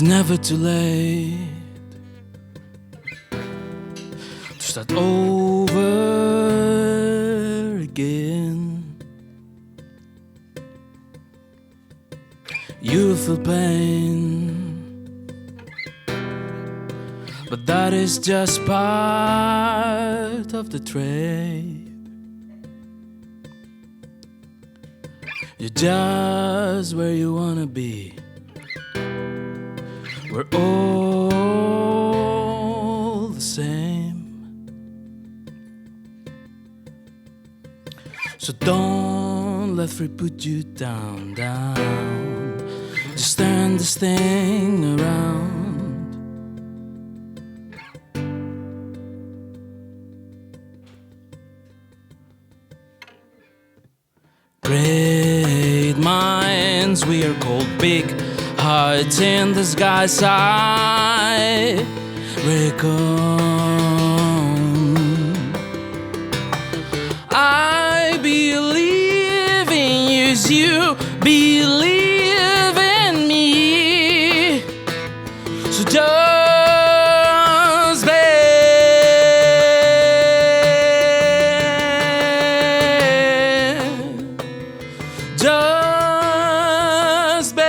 It's never too late to start over again. You feel pain, but that is just part of the trade. You're just where you wanna be. We're all the same. So don't let fear put you down, down. Just turn this thing around. Great minds, we are called big hearts in the sky side. I believe in you as you believe in me. So just be. Just be.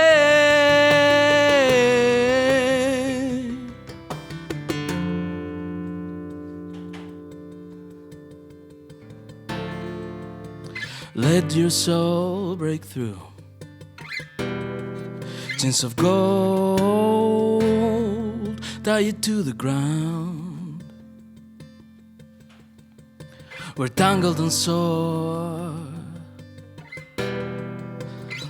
Let your soul break through. Chains of gold tie you to the ground. We're tangled and sore,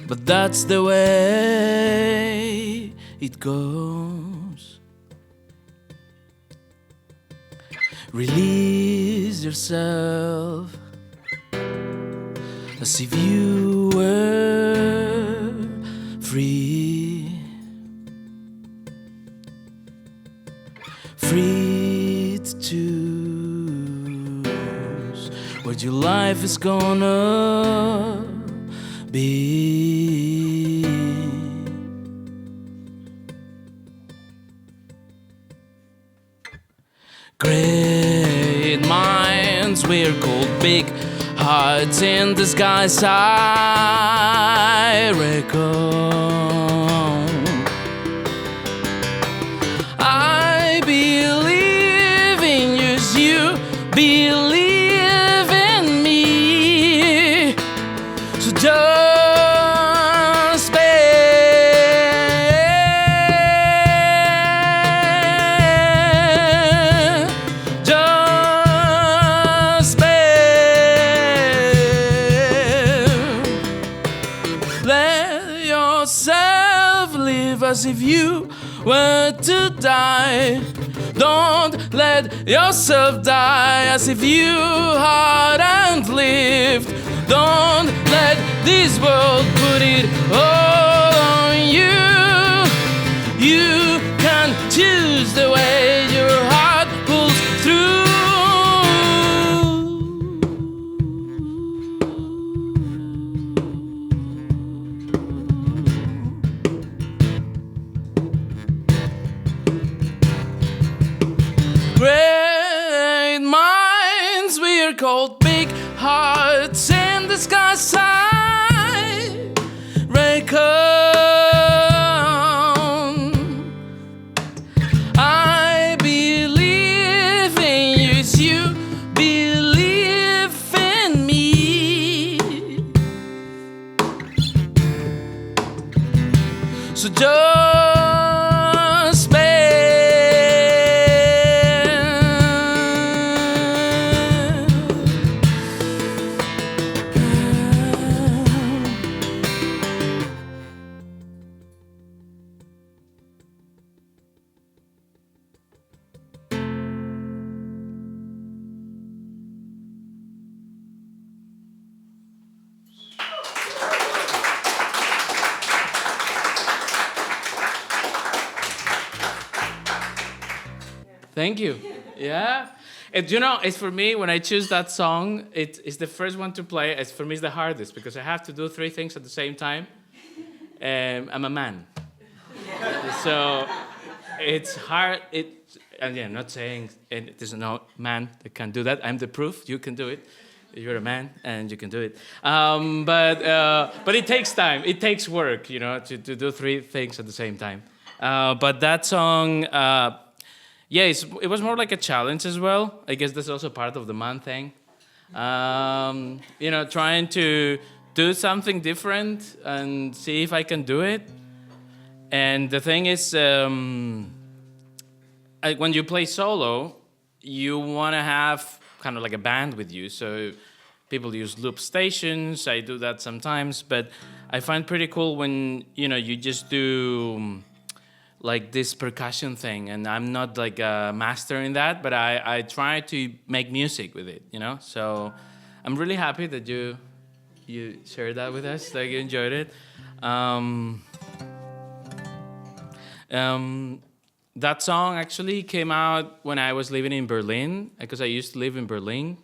but that's the way it goes. Release yourself as if you were free. Free to choose what your life is gonna be. Great minds, we're called big hearts in the sky side. I believe in you as you believe in me. So just be. Just be. Let yourself live as if you were to die. Don't let yourself die as if you hadn't lived. Don't let this world put it all on you. You can choose the way your heart pulls through. Great minds, we are called big hearts in the sky side. I believe in you as you believe in me. So just be. Thank you. Yeah. It's for me, when I choose that song, it's the first one to play. It's for me, it's the hardest because I have to do 3 things at the same time. I'm a man. So it's hard. Again, not saying there's no man that can do that. I'm the proof. You can do it. You're a man and you can do it. But it takes time. It takes work, to do three things at the same time. But that song, it was more like a challenge as well. I guess that's also part of the man thing. Trying to do something different and see if I can do it. And the thing is, when you play solo, you want to have kind of like a band with you. So people use loop stations. I do that sometimes, but I find pretty cool when, you just do like this percussion thing. And I'm not like a master in that, but I try to make music with it, So I'm really happy that you shared that with us, that you enjoyed it. That song actually came out when I was living in Berlin, because I used to live in Berlin.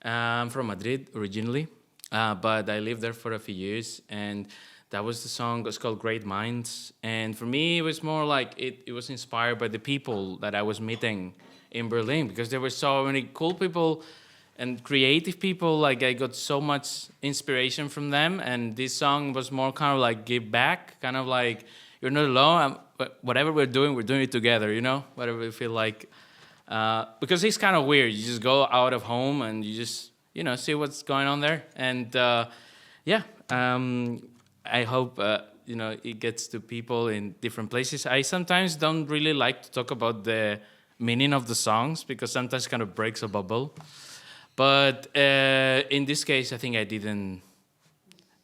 I'm from Madrid originally, but I lived there for a few years, and that was the song. It was called Great Minds. And for me, it was more like it was inspired by the people that I was meeting in Berlin, because there were so many cool people and creative people. Like, I got so much inspiration from them, and this song was more kind of like give back, kind of like, you're not alone. Whatever we're doing it together, whatever we feel like. Because it's kind of weird. You just go out of home and you just, see what's going on there. And I hope, it gets to people in different places. I sometimes don't really like to talk about the meaning of the songs, because sometimes it kind of breaks a bubble. But in this case, I think I didn't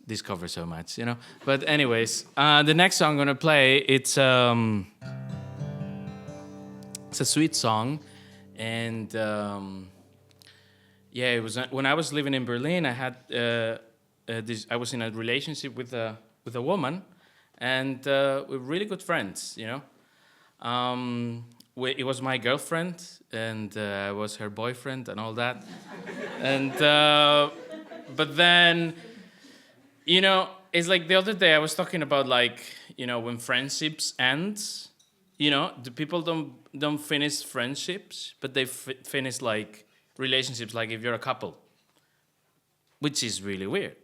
discover so much, But anyways, the next song I'm gonna play, it's a sweet song, and it was when I was living in Berlin. I had I was in a relationship with a woman, and we're really good friends, It was my girlfriend, and I was her boyfriend, and all that, and but then. It's like the other day I was talking about, like, when friendships end, the people don't finish friendships, but they finish like relationships, like if you're a couple, which is really weird.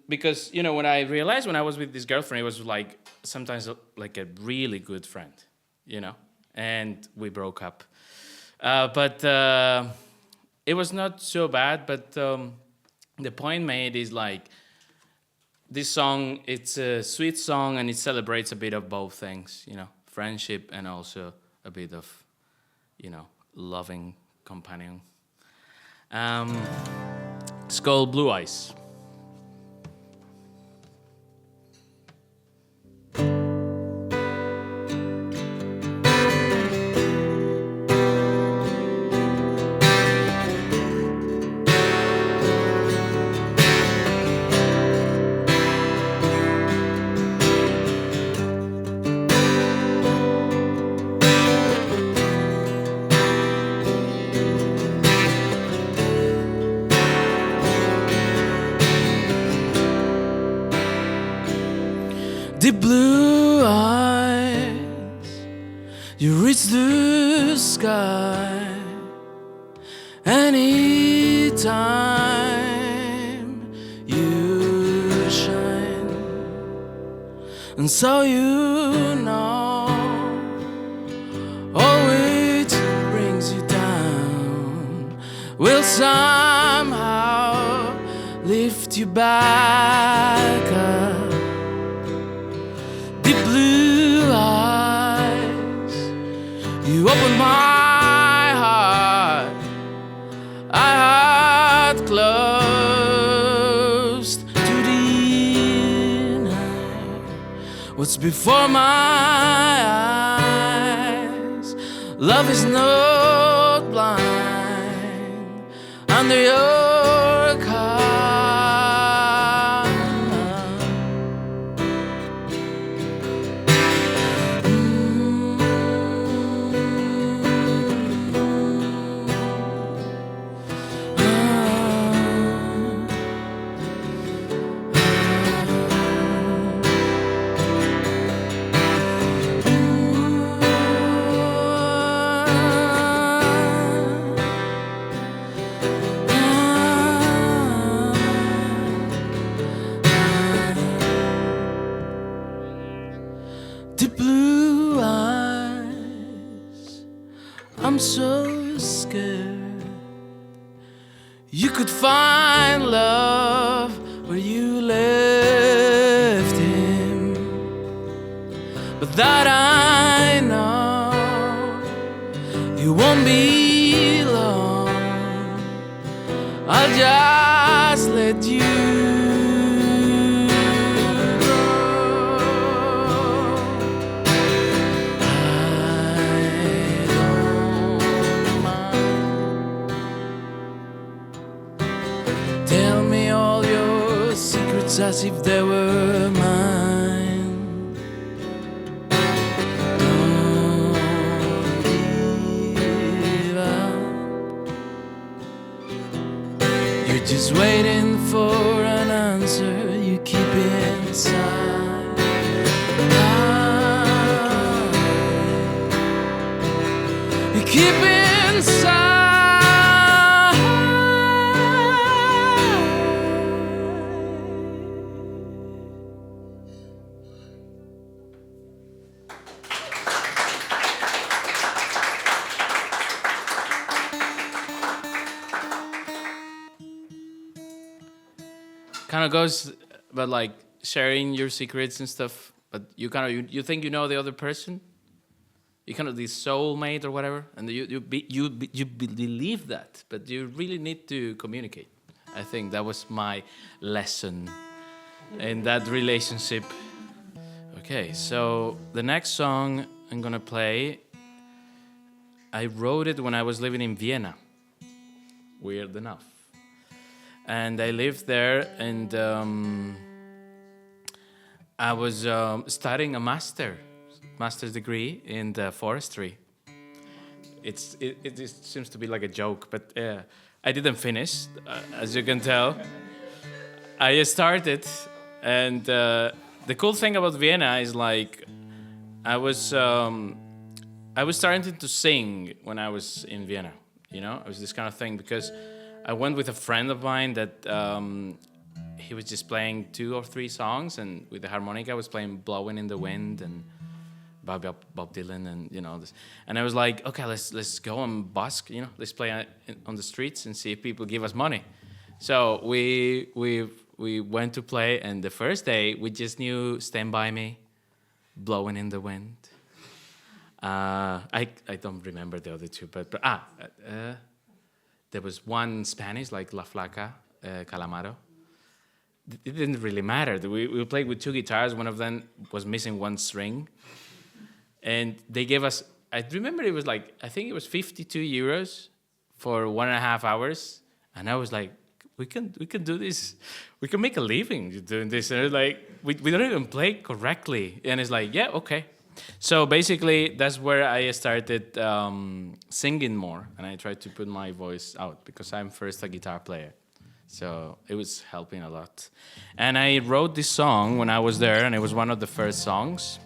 Because, when I realized when I was with this girlfriend, it was like sometimes like a really good friend, and we broke up. But it was not so bad, but the point made is like, this song, it's a sweet song, and it celebrates a bit of both things, friendship and also a bit of, loving companion. It's called Blue Eyes. The blue eyes, you reach the sky anytime you shine, and so all which brings you down will somehow lift you back up. You opened my heart, I had closed to deny what's before my eyes. Love is not blind under your car. I'm so scared you could find love where you left him, but that I know you won't be long. I'll just let you go. I don't mind. Tell me all your secrets as if they were mine. Don't give up. You're just waiting for an answer you keep inside. You keep inside. Kind of goes about like sharing your secrets and stuff, but you kind of you think you know the other person, you kind of the soulmate or whatever, and you believe that, but you really need to communicate. I think that was my lesson in that relationship. Okay, so the next song I'm gonna play, I wrote it when I was living in Vienna. Weird enough. And I lived there, and I was studying a master's degree in forestry. It seems to be like a joke, but I didn't finish, as you can tell. I started, and the cool thing about Vienna is like I was starting to sing when I was in Vienna. You know, it was this kind of thing because I went with a friend of mine that he was just playing 2 or 3 songs, and with the harmonica I was playing "Blowing in the Wind" and Bob Dylan, and you know this. And I was like, okay, let's go and busk, you know, let's play on the streets and see if people give us money. So we went to play, and the first day we just knew "Stand By Me," "Blowing in the Wind." I don't remember the other 2, but there was one Spanish, like La Flaca, Calamaro. It didn't really matter. We played with 2 guitars. One of them was missing 1 string. And they gave us, I remember it was like, I think it was 52 euros for 1.5 hours. And I was like, we can do this. We can make a living doing this. And it's like, we don't even play correctly. And it's like, yeah, okay. So basically, that's where I started singing more, and I tried to put my voice out because I'm first a guitar player. So it was helping a lot. And I wrote this song when I was there, and it was one of the first songs.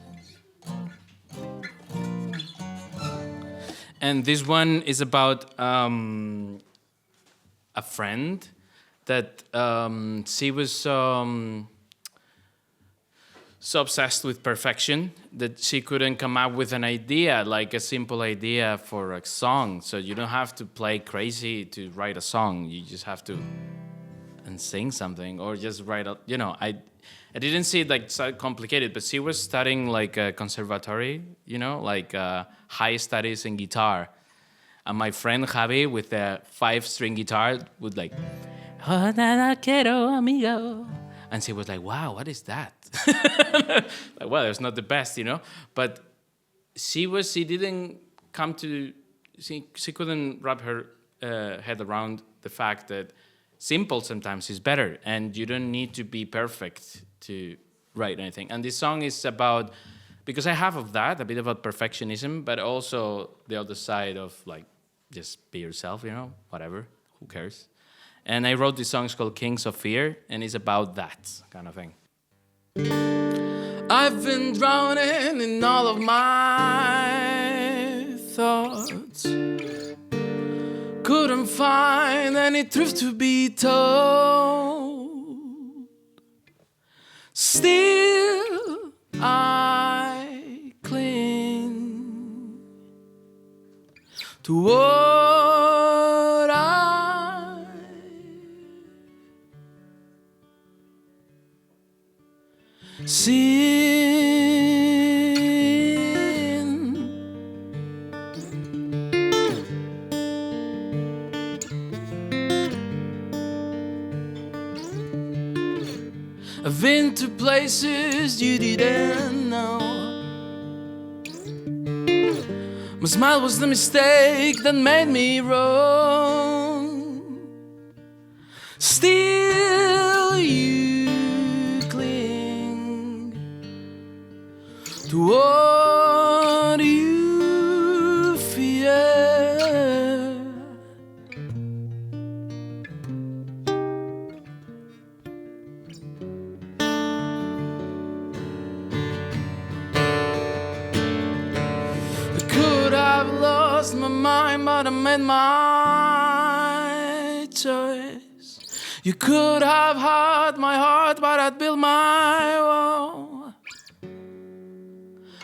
And this one is about a friend that she was so obsessed with perfection that she couldn't come up with an idea, like a simple idea for a song. So you don't have to play crazy to write a song. You just have to and sing something, or just write a, you know, I didn't see it like so complicated, but she was studying like a conservatory, you know, like high studies in guitar. And my friend Javi with a 5-string guitar would like, oh, nada quiero, amigo. And she was like, wow, what is that? Like, well, it's not the best, you know. But she didn't come to, she couldn't wrap her head around the fact that simple sometimes is better, and you don't need to be perfect to write anything. And this song is about, because I have of that, a bit about perfectionism, but also the other side of like, just be yourself, you know, whatever, who cares? And I wrote this song, it's called Kings of Fear, and it's about that kind of thing. I've been drowning in all of my thoughts. Couldn't find any truth to be told. Still, I cling to what I seen. I've been to places you didn't know. My smile was the mistake that made me wrong. Still you cling to what you fear. I could have lost my mind, but I made my choice. You could have had my heart, but I'd build my wall.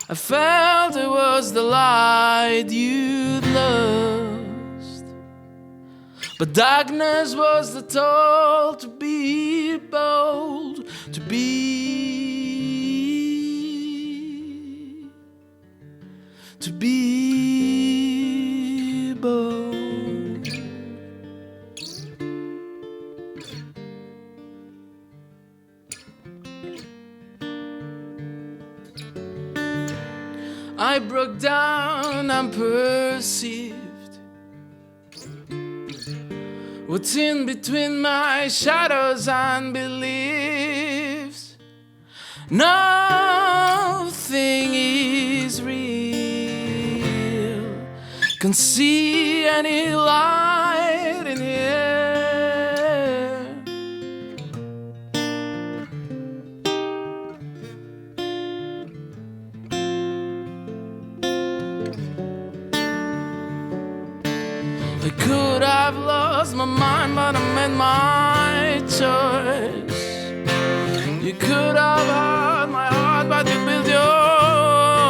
I felt it was the light you'd lost, but darkness was the toll to be bold, to be bold. I broke down and perceived what's in between my shadows and beliefs. Nothing is real. Can't see any light in here. I could have lost my mind, but I made my choice. You could have had my heart, but you built your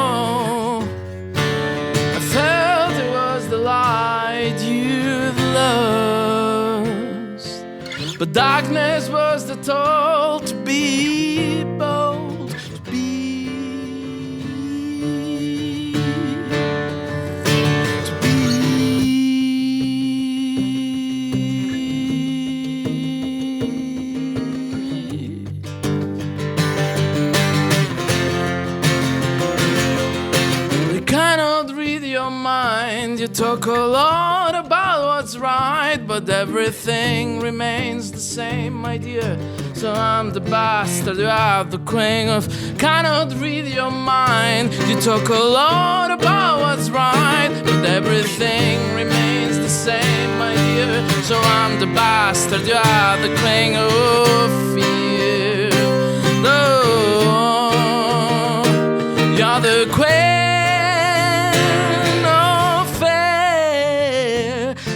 own. I felt it was the light you'd lost, but darkness was the toll to be bold, to be mind. You talk a lot about what's right, but everything remains the same, my dear. So I'm the bastard you have the queen of. Cannot read your mind. You talk a lot about what's right, but everything remains the same, my dear. So I'm the bastard you have the queen of fear. Oh, you're the queen.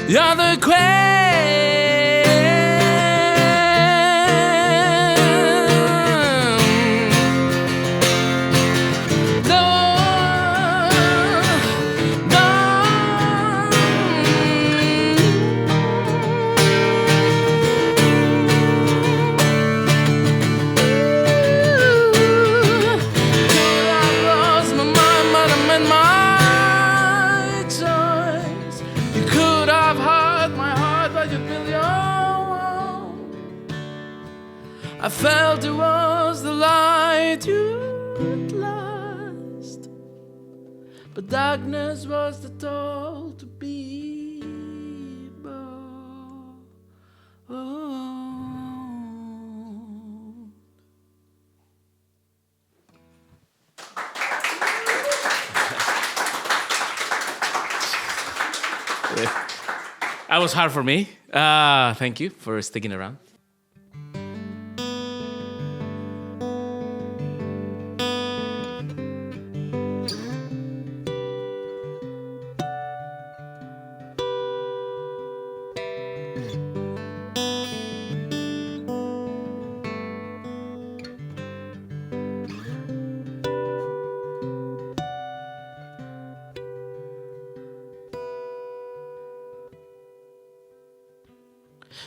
You're the queen. I felt it was the light you'd lost, but darkness was the toll to be bold. That was hard for me. Thank you for sticking around.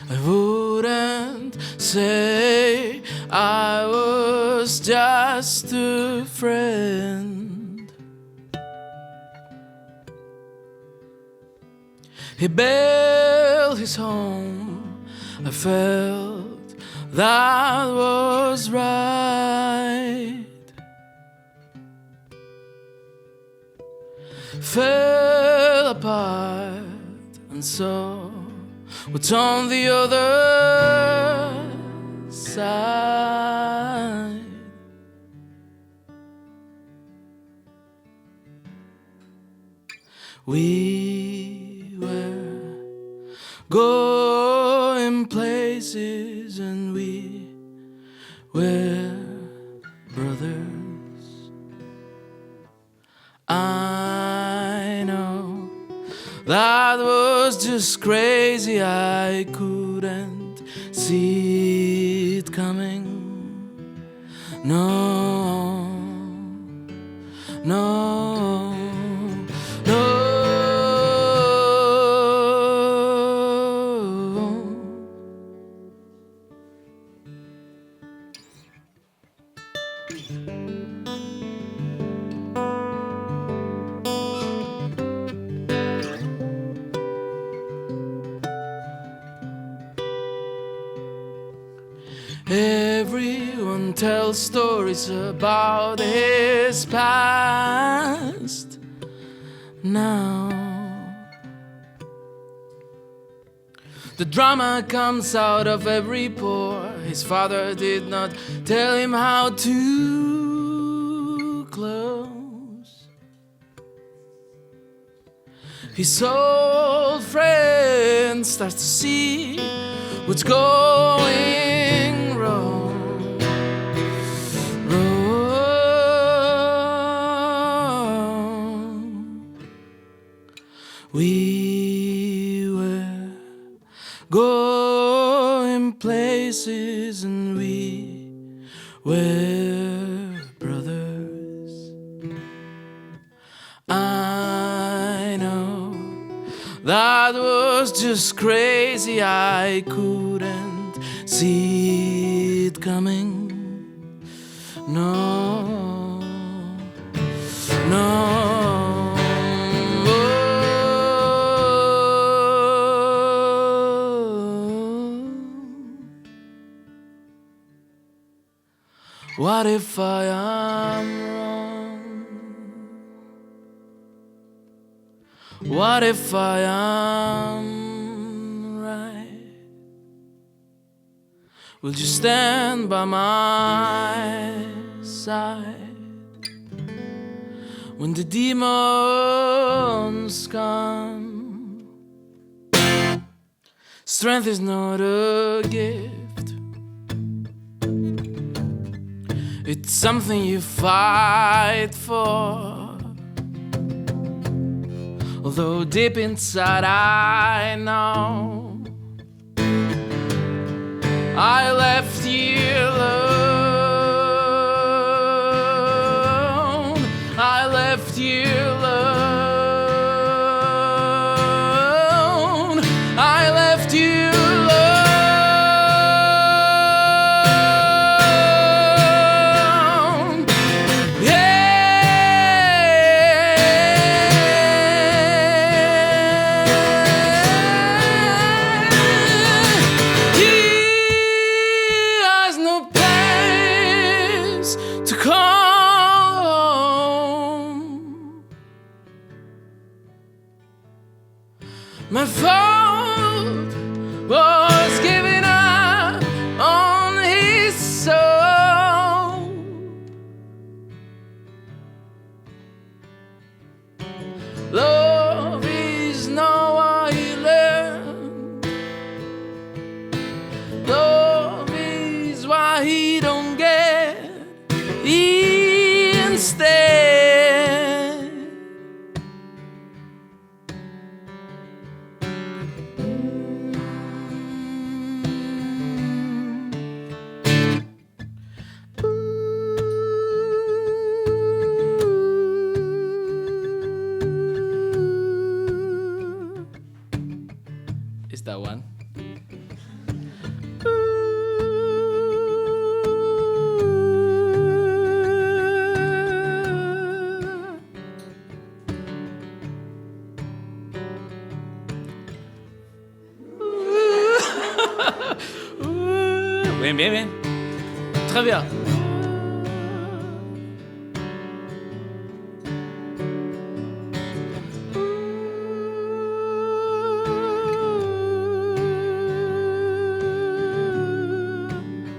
I wouldn't say I was just a friend. He built his home, I felt that was right. Fell apart and saw what's on the other side. We were going places and we were brothers. I know that was just crazy, I couldn't see it coming. No, no, no. Everyone tells stories about his past now. The drama comes out of every pore. His father did not tell him how to close. His old friend starts to see what's going wrong. We were going places and we were brothers. I know that was just crazy, I couldn't see it coming. No, no. What if I am wrong? What if I am right? Will you stand by my side when the demons come? Strength is not a gift. It's something you fight for. Although deep inside I know I left you alone. I left you alone. I left you alone. My fault was giving up on his soul. Love is not what he learned. Love is what he don't get instead. Is that one? Bien, bien, bien. Très bien.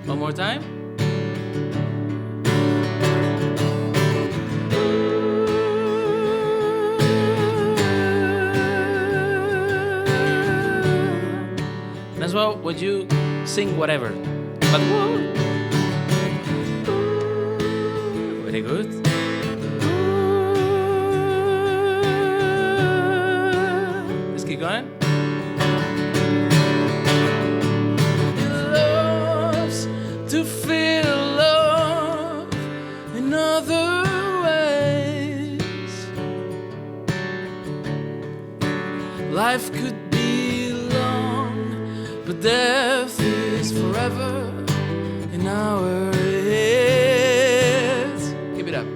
One more time. As well, would you sing whatever? But very good. Let's keep going. He loves to feel love in other ways. Life could be long, but death is forever in our heads. Keep it up.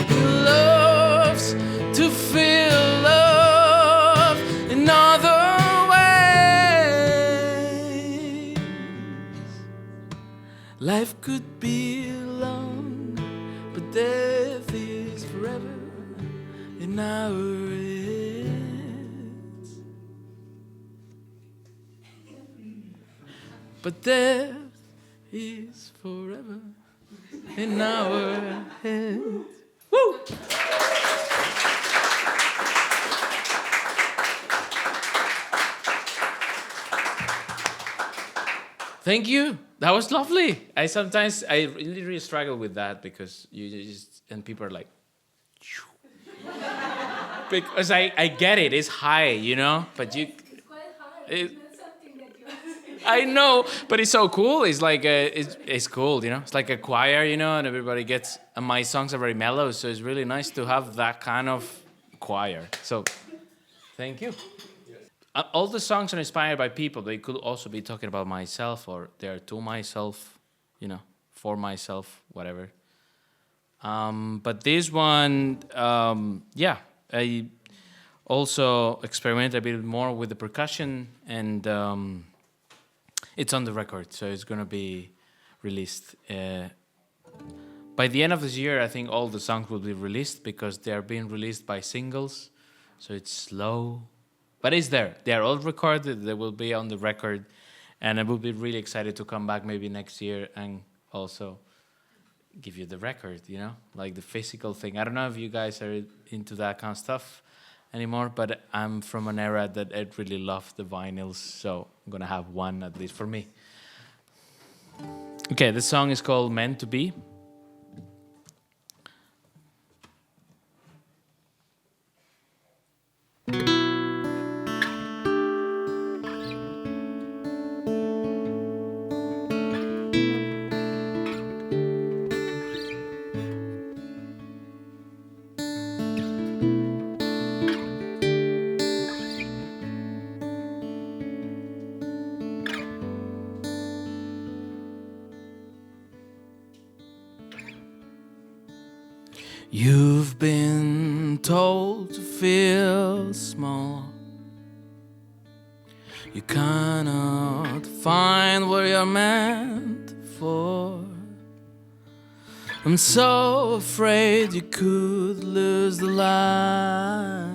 He loves to feel love in other ways. Life could be long, but death is forever in our heads. But death is forever in our heads. Woo! Thank you. That was lovely. I really struggle with that because you just, and people are like, because I get it. It's high, you know, but you. It's quite hard. It- It's not something that you I know, but it's so cool. It's like it's cool, you know. It's like a choir, you know, and everybody gets. And my songs are very mellow, so it's really nice to have that kind of choir. So, thank you. All the songs are inspired by people. They could also be talking about myself, or they're to myself, you know, for myself, whatever. But this one, yeah, I also experiment a bit more with the percussion, and it's on the record, so it's gonna be released. By the end of this year, I think all the songs will be released because they are being released by singles, so it's slow. But it's there. They are all recorded. They will be on the record. And I will be really excited to come back maybe next year and also give you the record, you know? Like the physical thing. I don't know if you guys are into that kind of stuff anymore, but I'm from an era that I really loved the vinyls, so I'm going to have one at least for me. Okay, the song is called Meant to Be. You've been told to feel small. You cannot find what you're meant for. I'm so afraid you could lose the light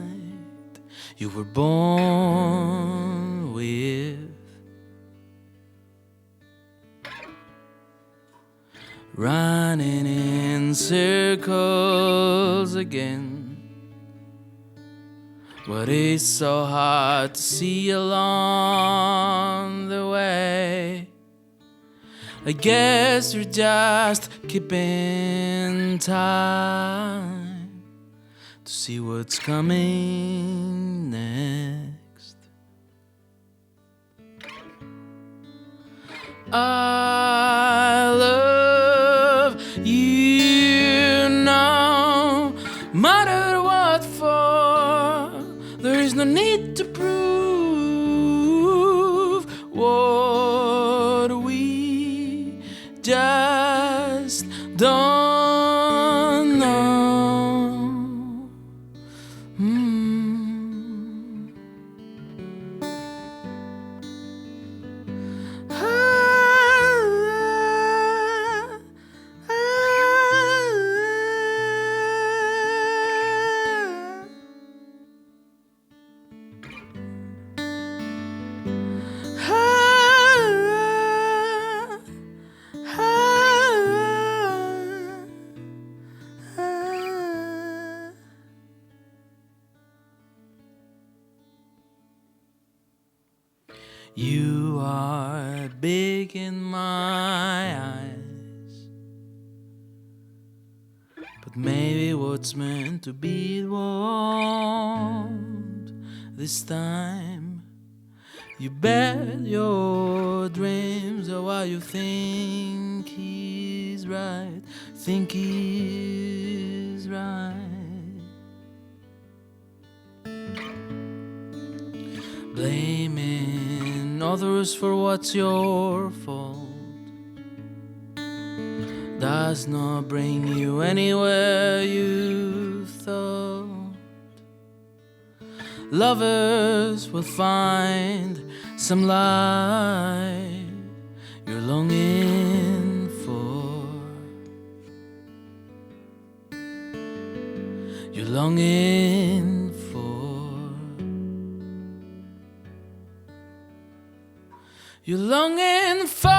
you were born with. Running in circles again. But it's so hard to see along the way. I guess you're just keeping time to see what's coming next. I love you no matter what for. There is no need to prove what we just don't know. You are big in my eyes, but maybe what's meant to be it won't this time. You bet your dreams are what you think is right, think is right. Blaming others for what's your fault does not bring you anywhere you thought. Lovers will find some light you're longing for. You're longing for. You're longing for.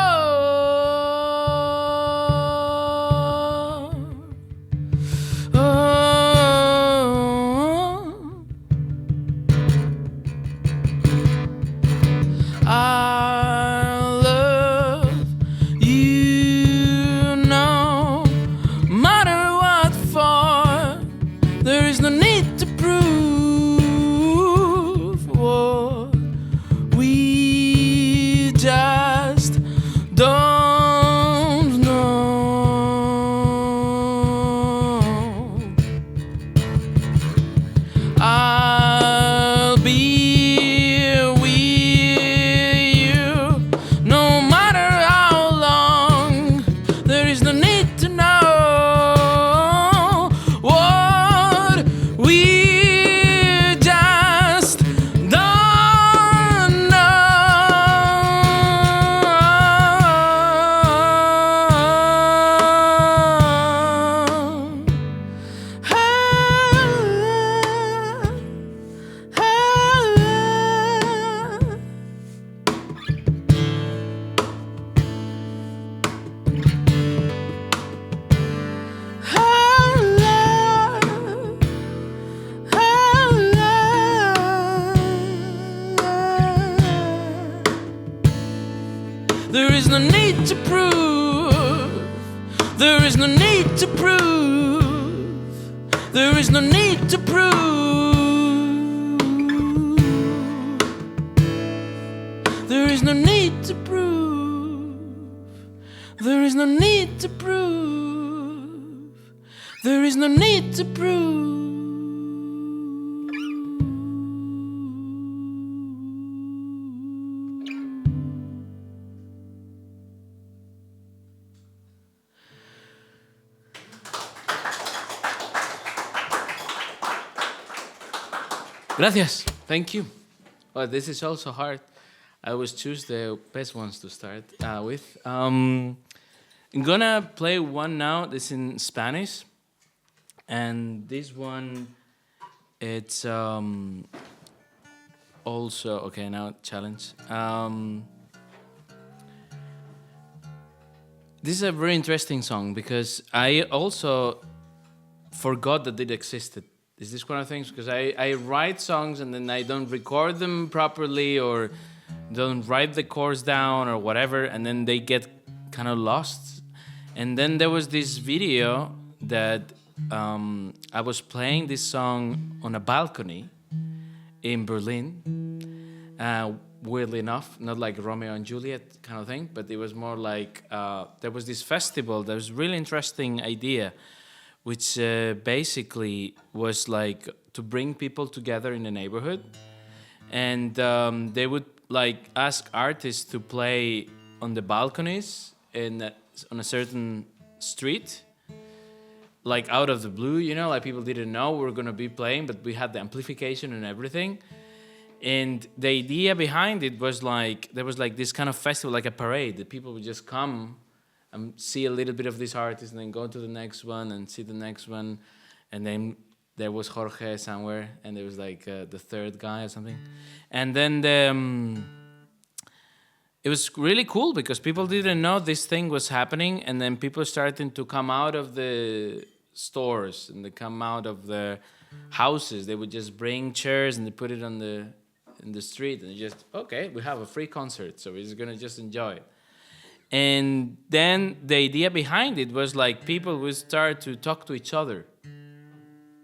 There is no need to prove. There is no need to prove. There is no need to prove. There is no need to prove. There is no need to prove. There is no need to prove. Gracias. Thank you. Well, this is also hard. I always choose the best ones to start with. I'm gonna play one now. This is in Spanish, and this one, it's also okay. Now challenge. This is a very interesting song because I also forgot that it existed. Is this one of the things? Because I write songs and then I don't record them properly or don't write the chords down or whatever, and then they get kind of lost. And then there was this video that I was playing this song on a balcony in Berlin. Weirdly enough, not like Romeo and Juliet kind of thing, but it was more like there was this festival. There was a really interesting idea, which basically was like to bring people together in the neighborhood, and they would like ask artists to play on the balconies on a certain street, like out of the blue, you know, like people didn't know we were gonna be playing, but we had the amplification and everything. And the idea behind it was like there was like this kind of festival, like a parade, that people would just come and see a little bit of this artist and then go to the next one and see the next one. And then there was Jorge somewhere, and there was like the third guy or something. And then it was really cool because people didn't know this thing was happening, and then people started to come out of the stores and they come out of the houses. They would just bring chairs and they put it on the in the street, and just, okay, we have a free concert, so we're just gonna just enjoy it. And then the idea behind it was like people would start to talk to each other,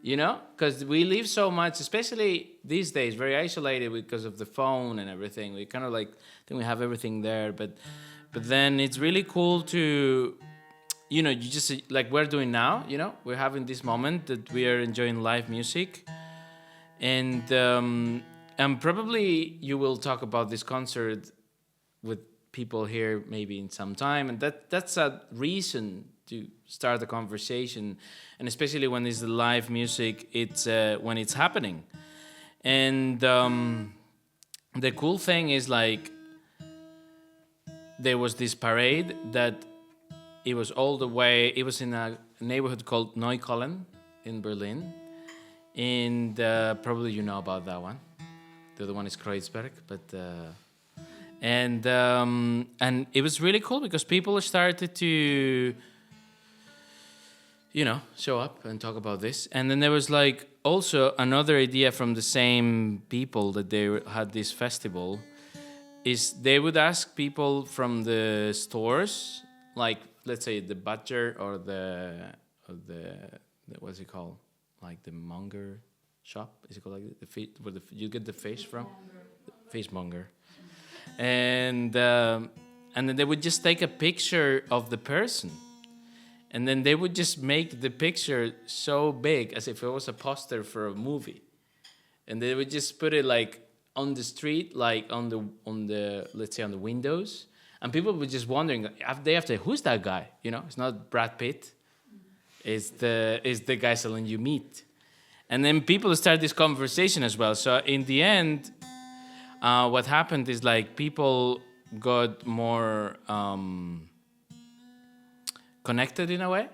you know, because we live so much, especially these days, very isolated because of the phone and everything. We kind of like think we have everything there, but then it's really cool to, you know, you just like we're doing now, you know, we're having this moment that we are enjoying live music, and probably you will talk about this concert with people here maybe in some time, and that's a reason to start a conversation, and especially when it's the live music, it's when it's happening. And the cool thing is like there was this parade that it was all the way, it was in a neighborhood called Neukölln in Berlin, and probably you know about that one. The other one is Kreuzberg, but and it was really cool because people started to, you know, show up and talk about this. And then there was like also another idea from the same people that they had this festival, is they would ask people from the stores, like let's say the butcher or the what's it called, like the monger shop, is it called like the fish, where you get the fish from? Fishmonger. And then they would just take a picture of the person, and then they would just make the picture so big as if it was a poster for a movie, and they would just put it like on the street, like on the let's say on the windows, and people were just wondering day after, who's that guy? You know, it's not Brad Pitt, it's the guy selling you meat. And then people start this conversation as well. So in the end, what happened is like people got more connected in a way,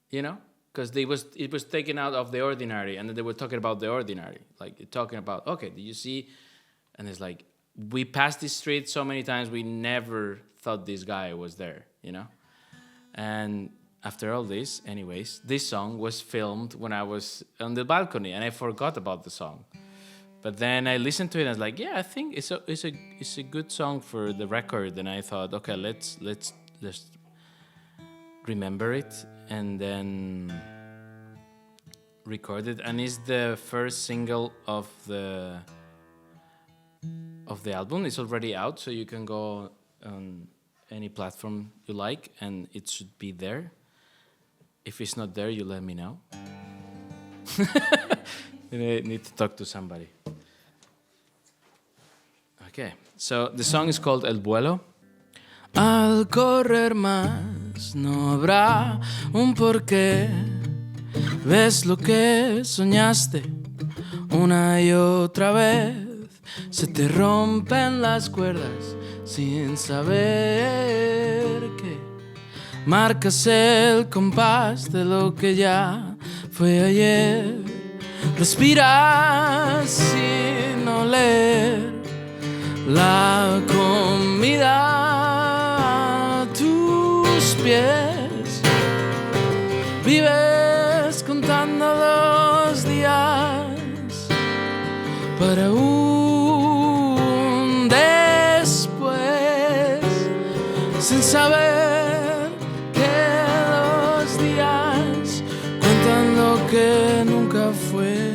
you know, because it was taken out of the ordinary, and then they were talking about the ordinary, like talking about, okay, did you see? And it's like, we passed this street so many times, we never thought this guy was there, you know. And after all this, anyways, this song was filmed when I was on the balcony, and I forgot about the song. But then I listened to it and I was like, yeah, I think it's a good song for the record. And I thought, okay, let's remember it and then record it. And it's the first single of the album. It's already out, so you can go on any platform you like, and it should be there. If it's not there, you let me know. I need to talk to somebody. Okay, so the song is called El Vuelo. Al correr más no habrá un porqué. Ves lo que soñaste una y otra vez. Se te rompen las cuerdas sin saber que marcas el compás de lo que ya fue ayer. Respiras sin oler la comida a tus pies. Vives contando los días para un después, sin saber que los días cuentan lo que nunca fue.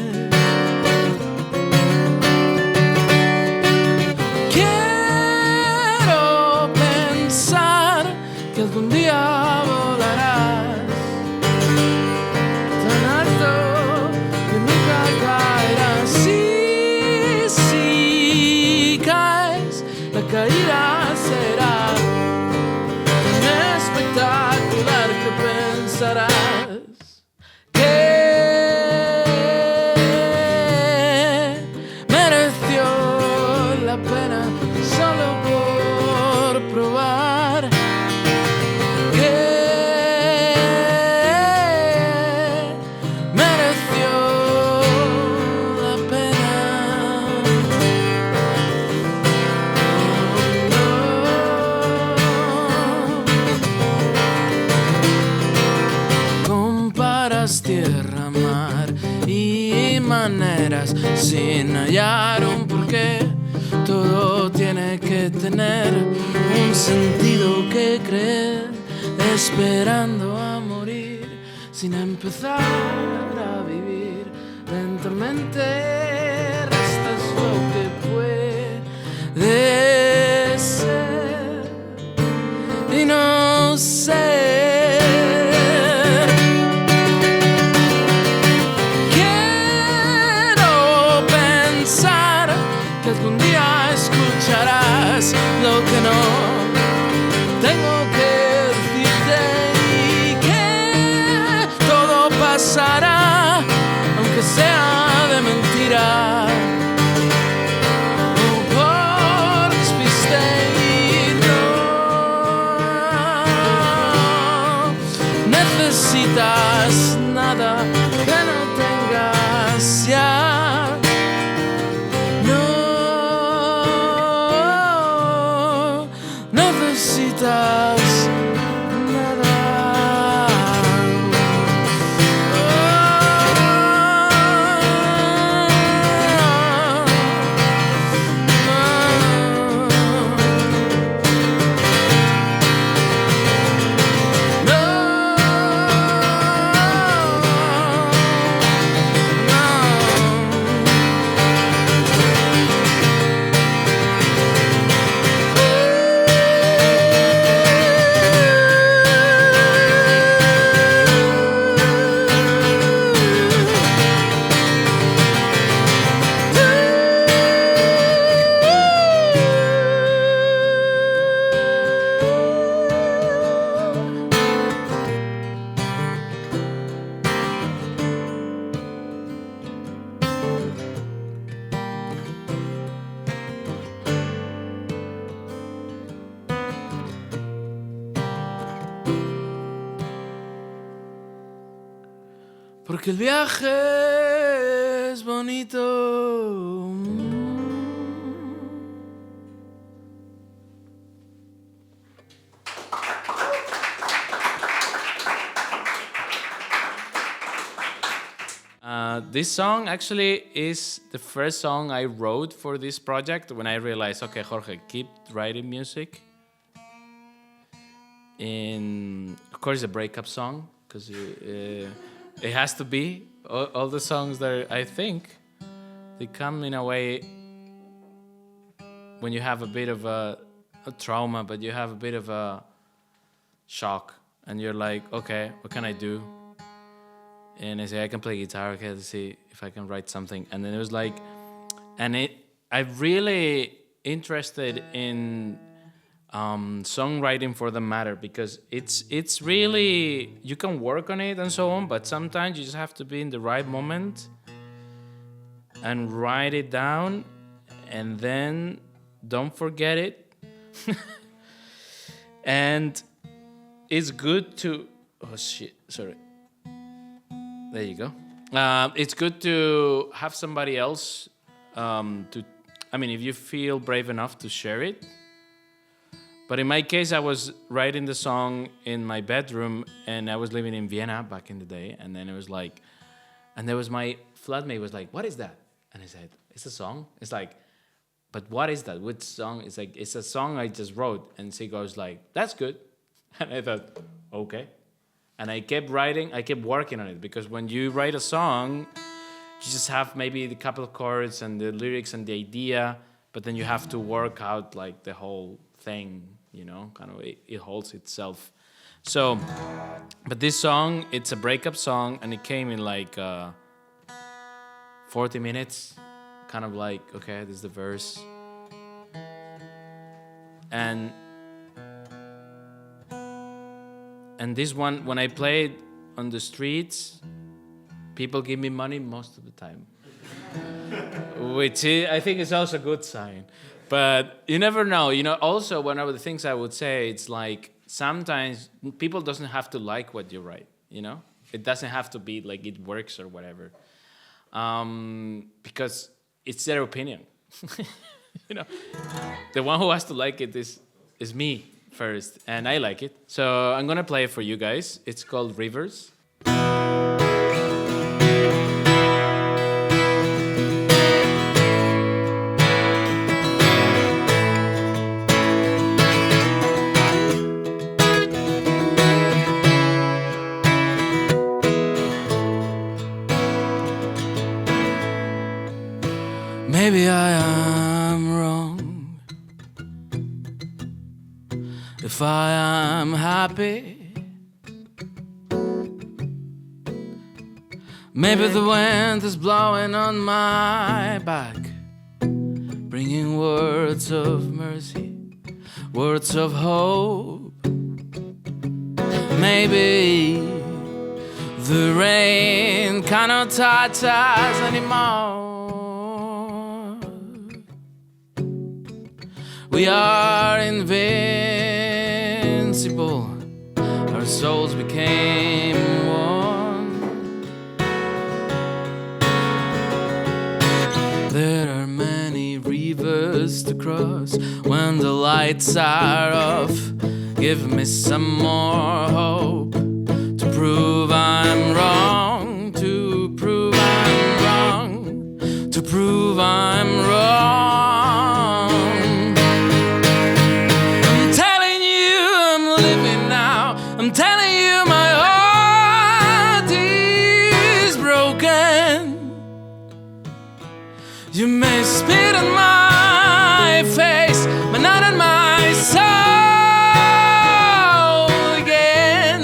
Algún día volarás tan alto que nunca caerás. Si caes, la caída será tan espectacular que pensarás que mereció la pena solo por probar. Tierra, mar y maneras sin hallar un porqué. Todo tiene que tener un sentido que creer, esperando a morir, sin empezar a vivir. Lentamente restas lo que puede ser y no ser. Quiero pensar que algún día escucharás lo que no tengo que decirte y que todo pasará, aunque sea de mentira. O por despiste y no necesitas nada que no tengas ya. No necesitas nada. Porque el viaje es bonito. This song actually is the first song I wrote for this project when I realized, okay, Jorge, keep writing music. And of course, a breakup song, because it has to be. All the songs that I think, they come in a way when you have a bit of a trauma, but you have a bit of a shock, and you're like, okay, what can I do? And I say, I can play guitar, okay, let's see if I can write something. And then it was like, I'm really interested in songwriting for the matter, because it's really, you can work on it and so on, but sometimes you just have to be in the right moment and write it down, and then don't forget it. And it's good to, oh shit, sorry. There you go. It's good to have somebody else if you feel brave enough to share it. But in my case, I was writing the song in my bedroom, and I was living in Vienna back in the day. And then it was like, and there was my flatmate was like, what is that? And I said, it's a song. It's like, but what is that? Which song? It's like, it's a song I just wrote. And she goes like, that's good. And I thought, okay. And I kept writing, I kept working on it, because when you write a song, you just have maybe a couple of chords and the lyrics and the idea, but then you have to work out like the whole thing, you know, kind of it holds itself. So, but this song, it's a breakup song, and it came in like 40 minutes, kind of like, okay, this is the verse. And this one, when I play it on the streets, people give me money most of the time. Which I think is also a good sign. But you never know. You know, also one of the things I would say, it's like sometimes people doesn't have to like what you write, you know? It doesn't have to be like it works or whatever. Because it's their opinion. You know, the one who has to like it is me first, and I like it. So I'm gonna play it for you guys. It's called Rivers. Maybe I am wrong if I am happy. Maybe the wind is blowing on my back, bringing words of mercy, words of hope. Maybe the rain cannot touch us anymore. We are invincible, our souls became one. There are many rivers to cross when the lights are off. Give me some more hope to prove I'm wrong, to prove I'm wrong, to prove I'm wrong. I'm telling you I'm living now. I'm telling you my heart is broken. You may spit on my face, but not on my soul again.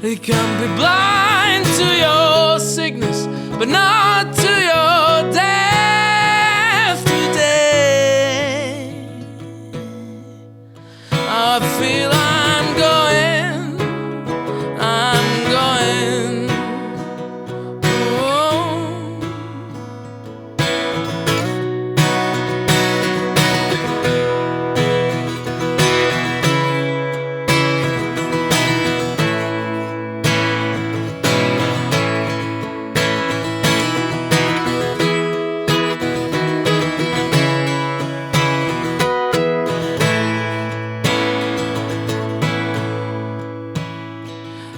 You can be blind to your sickness, but not to your death today. I feel I'm going. Oh.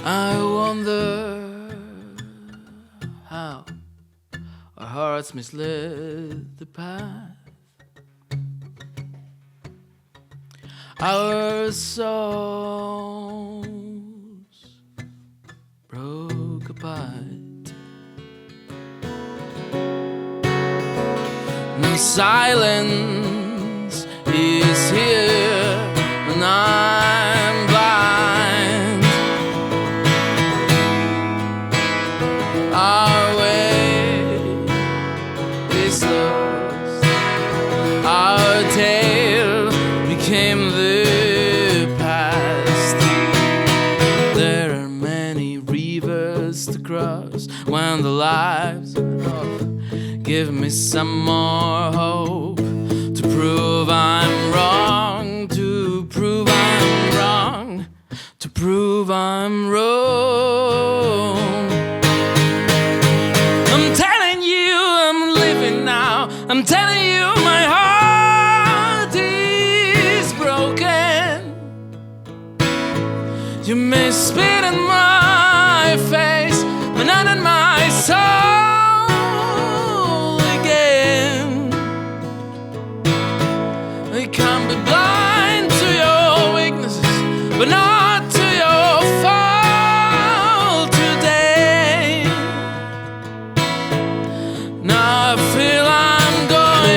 I wonder how our hearts misled the path. Our souls broke apart. No silence is here, and I'm blind. Our way is lost. Our tale became the past. There are many rivers to cross when the lives are off. Give me some more hope to prove I'm wrong, to prove I'm wrong, to prove I'm wrong. I'm telling you I'm living now. I'm telling you my heart is broken. You may spit in my face, but not in my soul again. You can be blind to your weaknesses, but not to your fall today. Now I feel I'm going.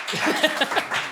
Hi.